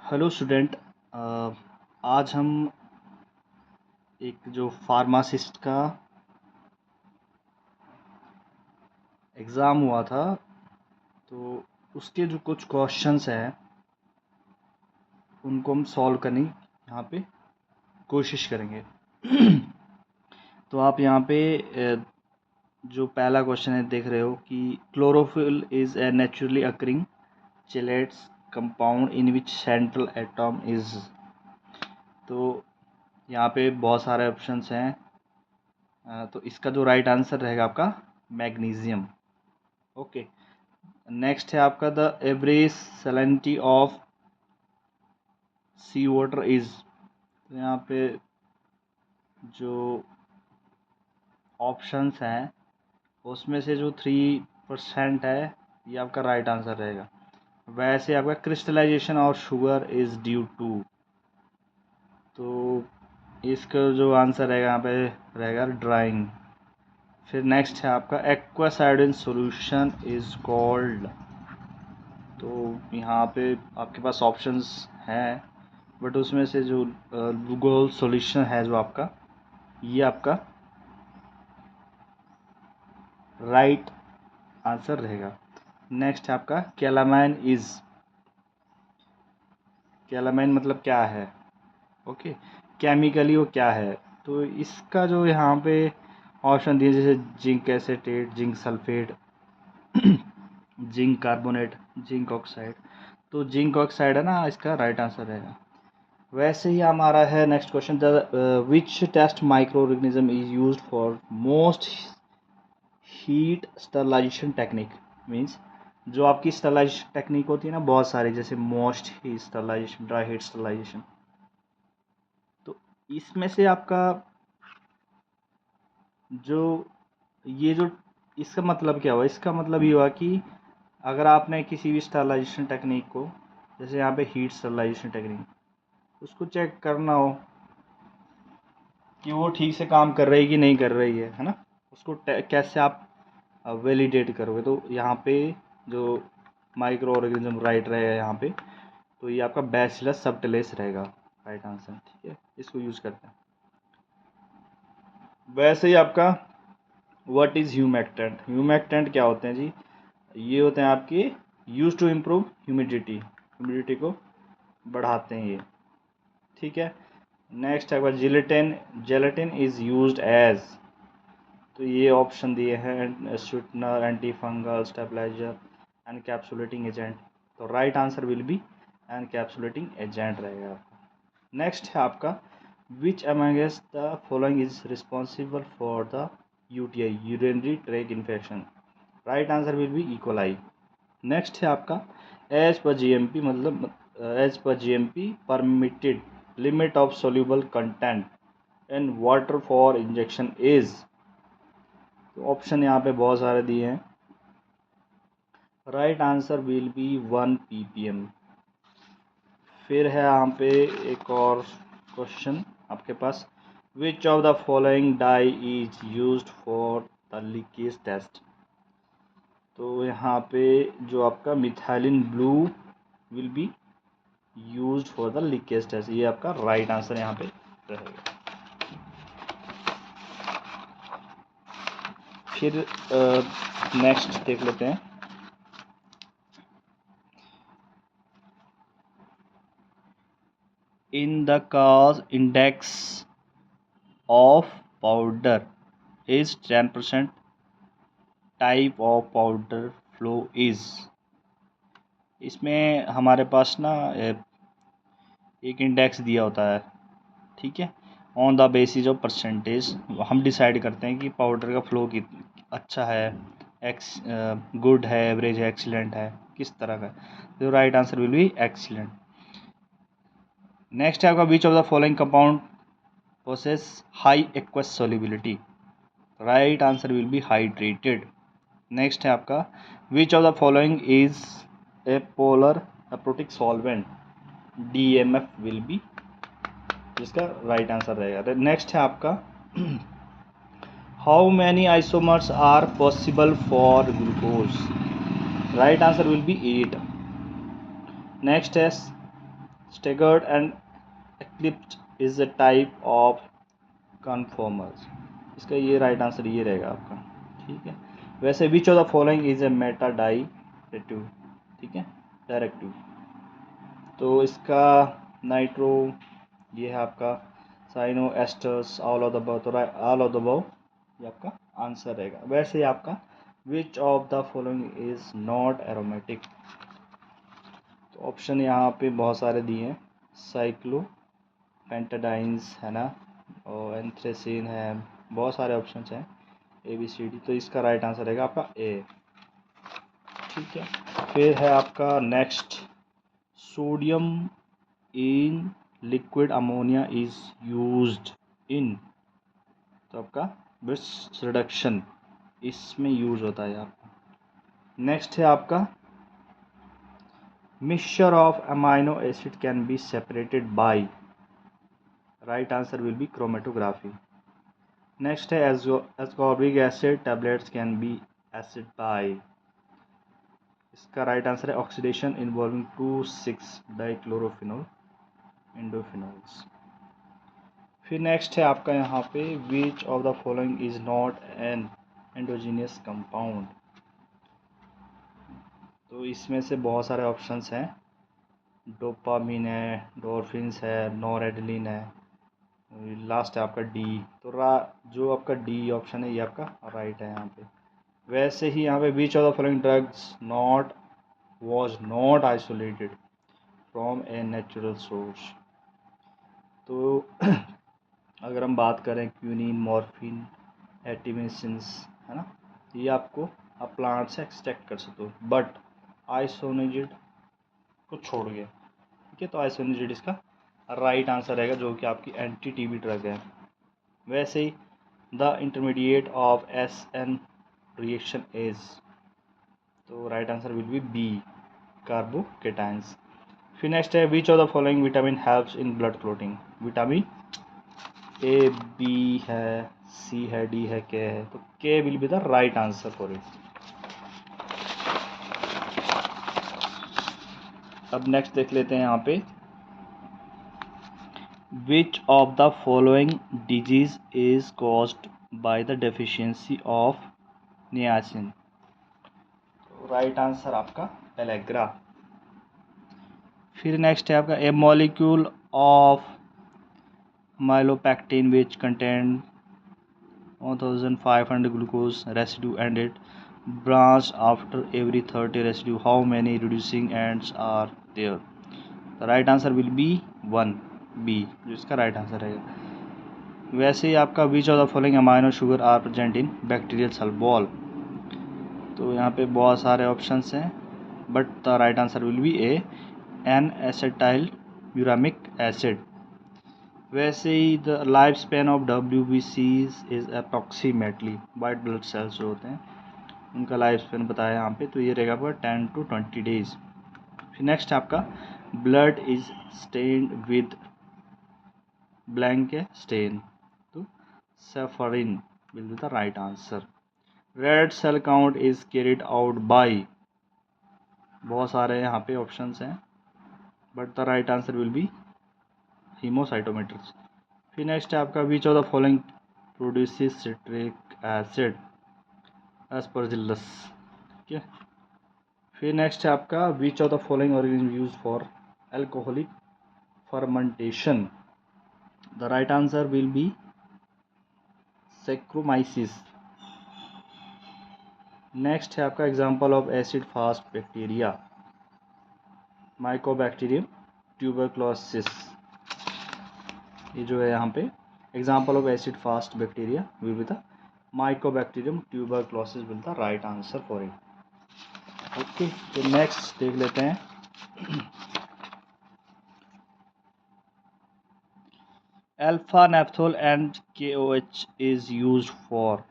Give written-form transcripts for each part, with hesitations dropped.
Hello student. आज हम एक जो फार्मासिस्ट का एग्ज़ाम हुआ था तो उसके जो कुछ क्वेश्चंस हैं उनको हम सॉल्व करने यहाँ पे कोशिश करेंगे। तो आप यहाँ पे जो पहला क्वेश्चन है देख रहे हो कि chlorophyll is a naturally occurring chelates compound in which central atom is. तो यहाँ पे बहुत सारे ऑप्शंस हैं। तो इसका जो राइट आंसर रहेगा आपका मैग्नीशियम। ओके, नेक्स्ट है आपका the average salinity of sea water is. तो यहाँ पे जो ऑप्शंस हैं उसमें से जो 3% है ये आपका राइट आंसर रहेगा। वैसे आपका क्रिस्टलाइजेशन और शुगर इज ड्यू टू, तो इसका जो आंसर रहेगा यहाँ पे रहेगा ड्राइंग। फिर नेक्स्ट है आपका एक्वा साइडिन सॉल्यूशन इज कॉल्ड। तो यहाँ पे आपके पास ऑप्शंस हैं बट उसमें से जो गूगल सॉल्यूशन है जो आपका ये आपका राइट आंसर रहेगा। नेक्स्ट है आपका कैलामाइन इज। कैलामाइन मतलब क्या है? ओके, केमिकली वो क्या है? तो इसका जो यहाँ पे ऑप्शन दिए जैसे zinc acetate, zinc sulphate, zinc carbonate, zinc oxide, तो जिंक ऑक्साइड है ना इसका राइट आंसर रहेगा। वैसे ही हमारा है next question, the which test microorganism is used for moist heat sterilization technique. Means जो आपकी स्टरलाइजेशन टेक्निक होती है ना बहुत सारी, जैसे moist heat sterilization, dry heat sterilization, तो इसमें से आपका जो ये जो इसका मतलब क्या हुआ? इसका मतलब ये हुआ कि अगर आपने किसी भी स्टरलाइजेशन टेक्निक को, जैसे यहाँ पे हीट स्टरलाइजेशन टेक्निक, उसको चेक करना हो कि वो ठीक से काम कर रही है कि नहीं कर रही है ना, उसको कैसे आप वैलिडेट करोगे? तो यहाँ पे जो माइक्रो ऑर्गेनिज्म राइट रहेगा यहाँ पे, तो ये आपका बैसिलस सबटिलिस रहेगा राइट आंसर। ठीक है, इसको यूज करते हैं। वैसे ही आपका व्हाट इज ह्यूमेक्टेंट। ह्यूमेक्टेंट क्या होते हैं जी? ये होते हैं आपके use to improve humidity, humidity को बढ़ाते हैं ये। ठीक है, नेक्स्ट है आपका gelatin. Gelatin is used as, तो ये ऑप्शन दिए हैं sweetener, anti fungal, stabiliser, encapsulating agent. तो right answer will be encapsulating agent रहेगा आपका। नेक्स्ट है आपका which amongst the following is responsible for the UTI, urinary tract infection. Right answer will be E coli. Next है आपका as पर GMP, मतलब as per GMP permitted limit of soluble content in water for injection is. तो option यहाँ पे बहुत सारे दिए हैं। Right answer will be 1 ppm। फिर है यहाँ पे एक और क्वेश्चन आपके पास, which of the following dye is used for the leakage test. तो यहाँ पे जो आपका methylene blue will be used for the leakage test, ये आपका राइट आंसर यहाँ पे रहेगा। फिर नेक्स्ट देख लेते हैं, in the cause index of powder is 10%, type of powder flow is। इसमें हमारे पास ना एक इंडेक्स दिया होता है, ठीक है, on the basis of percentage हम डिसाइड करते हैं कि पाउडर का फ्लो अच्छा है, गुड है, एवरेज है, एक्सीलेंट है, किस तरह का। तो right answer will be excellent. Next है आपका which of the following compound possess high aqueous solubility. Right answer will be hydrated. Next है आपका which of the following is a polar aprotic solvent. DMF will be जिसका right answer रहेगा। Next है आपका how many isomers are possible for glucose. Right answer will be 8। Next है staggered and eclipsed is a type of conformers. इसका ये right answer ये रहेगा आपका, ठीक है। वैसे which of the following is a meta directive, ठीक है, डायरेक्टिव। तो इसका नाइट्रो ये है आपका, cyano esters, all of the above, तो ऑल ऑफ द अबव ये आपका आंसर रहेगा। वैसे ही आपका which of the following is not aromatic, तो ऑप्शन यहाँ पे बहुत सारे दिए हैं, साइक्लो पेंटाडाइंस है ना, और एंथ्रेसिन है, बहुत सारे ऑप्शंस हैं ए बी सी डी, तो इसका राइट आंसर रहेगा आपका ए, ठीक है। फिर है आपका next, sodium in liquid ammonia is used in, तो आपका ब्रिस रिडक्शन इसमें यूज होता है आपका। नेक्स्ट है आपका mixture of amino acid can be separated by, right answer will be chromatography. Next है ascorbic acid tablets can be assayed by, इसका राइट आंसर है ऑक्सीडेशन इन्वॉल्विंग 2,6 डाइक्लोरोफिनोल इंडोफिनोल्स। फिर नेक्स्ट है आपका यहाँ पे which of the following is not an endogenous compound, तो इसमें से बहुत सारे ऑप्शंस हैं, डोपामिन है, डोरफिन्स है, नॉरेडलिन है, लास्ट है आपका डी, तो जो आपका डी ऑप्शन है ये आपका राइट है यहाँ पे। वैसे ही यहाँ पे which of the following drugs not was not isolated from a natural source, तो अगर हम बात करें क्यूनिन, मॉर्फिन, एटिमिसिन्स है ना, ये आपको आप प्लांट से एक्सट्रैक्ट कर सकते हो, बट आइसोनिजिड को छोड़ गए, ठीक है। तो आइसोनिजिड इसका राइट आंसर रहेगा, जो कि आपकी एंटी टीबी ड्रग है। वैसे ही the intermediate of S N reaction is, तो right answer will be B, carbocations. फिर नेक्स्ट है which of the following vitamin helps in blood clotting, vitamin A, B है, सी है, डी है, K है, तो K will be the right answer for it. अब next देख लेते हैं यहाँ पे, which of the following disease is caused by the deficiency of niacin, right answer आपका पेलेग्रा। फिर नेक्स्ट है आपका a molecule of amylopectin which contain 1500 glucose residue and it branched after every 30 residue, how many reducing ends are there, the right answer will be 1 b, जो इसका right answer रहेगा। वैसे ही आपका which of the following amino sugar are present in bacterial cell wall, तो यहाँ पे बहुत सारे ऑप्शंस हैं, but the right answer will be A, N acetyl muramic acid. वैसे ही the life span of WBCs is approximately, white blood cells जो होते हैं उनका लाइफ स्पैन बताया यहाँ पे, तो ये रहेगा आपका 10 to 20 डेज। फिर नेक्स्ट आपका blood is stained with blank stain, तो safranin will be the right answer. Red cell count is carried out by, बहुत सारे यहाँ पे ऑप्शंस हैं, but the right answer will be haemocytometrics. फिर नेक्स्ट है आपका which of the following produces citric acid, Aspergillus, ठीक है। फिर नेक्स्ट है आपका which of the following organism use for alcoholic fermentation, the right answer will B Saccharomyces. Next है आपका example of acid fast bacteria, Mycobacterium tuberculosis, ये जो है यहाँ पे example of acid fast bacteria will be the Mycobacterium tuberculosis will the right answer for it. Okay, तो next देख लेते हैं alpha naphthol and KOH is used for,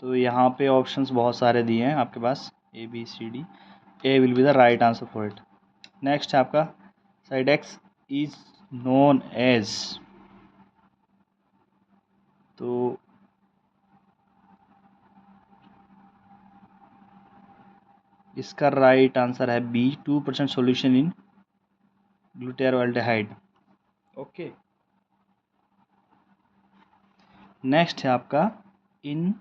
तो यहाँ पे ऑप्शंस बहुत सारे दिए हैं आपके पास, ABCD, A will be the right answer for it. Next है आपका साइडेक्स इज नोन एज, तो इसका राइट आंसर है B, 2% solution in glutaraldehyde. Okay, next है आपका in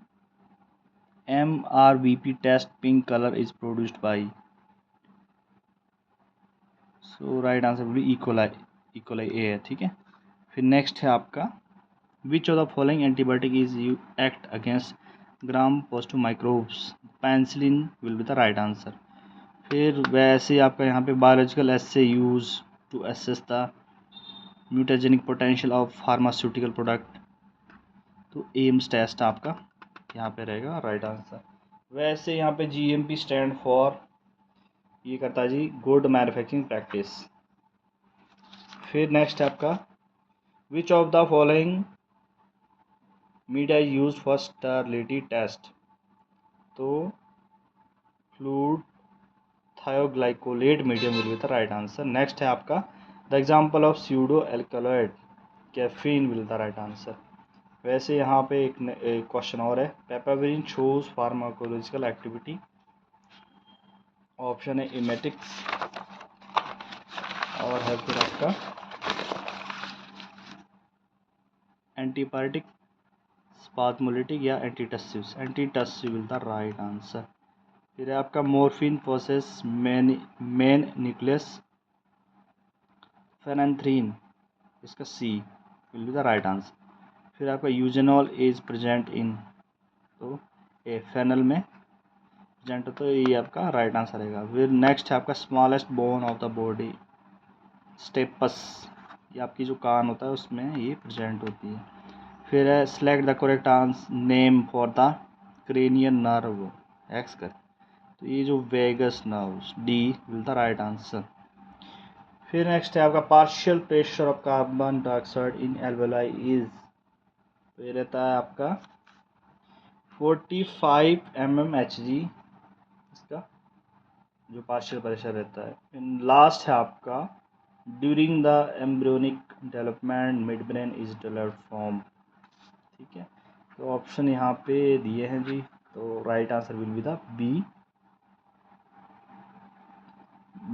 MRVP test pink colour is produced by, so right answer will be E coli, E coli A है, ठीक है। फिर नेक्स्ट है आपका which of the following antibiotic is you act against gram positive microbes, penicillin will be the right answer. फिर वैसे ही आपका यहाँ पे biological assay use to assess the mutagenic potential of pharmaceutical product, तो एम्स टेस्ट आपका यहाँ पे रहेगा राइट आंसर। वैसे यहाँ पे GMP स्टैंड फॉर, ये करता है जी गुड मैन्युफैक्चरिंग प्रैक्टिस। फिर नेक्स्ट है आपका which of the following media use for sterility test, तो fluid thioglycolate medium will be the right answer. Next है आपका the example of pseudo alkaloid caffeine will the right answer. वैसे यहाँ पे एक क्वेश्चन और है, papaverine shows pharmacological activity, option है इमेटिक्स और है फिर आपका एंटीपायरेटिक, स्पाज्मोलिटिक या antitussives, antitussive will the right answer. फिर है आपका morphine process main nucleus, phenanthrene, इसका C will be the right answer. फिर आपका यूजेनॉल इज प्रेजेंट इन, तो ए फेनल में प्रेजेंट, तो ये आपका राइट आंसर रहेगा। फिर नेक्स्ट है आपका smallest bone of the body, stapes, ये आपकी जो कान होता है उसमें ये प्रेजेंट होती है। फिर है select the correct answer name for the cranial nerve, X कर, तो ये जो vagus nerves, D will the right answer. फिर नेक्स्ट है आपका partial pressure of carbon dioxide in alveoli is, तो ये रहता है आपका 45 mmHg, इसका जो पार्शियल प्रेशर रहता है। लास्ट है आपका during the embryonic development mid brain is developed from, ठीक है। तो ऑप्शन यहाँ पे दिए हैं जी, तो right answer will be the B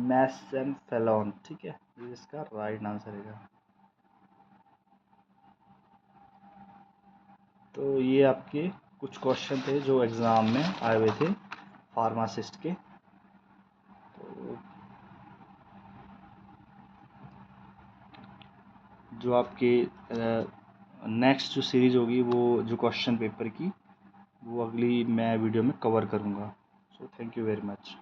मेसेंफेलोन, ठीक है, ये इसका राइट आंसर रहेगा। तो ये आपके कुछ क्वेश्चन थे जो एग्ज़ाम में आए हुए थे फार्मासिस्ट के। तो जो आपके नेक्स्ट जो सीरीज़ होगी वो जो क्वेश्चन पेपर की, वो अगली मैं वीडियो में कवर करूँगा। So thank you very much.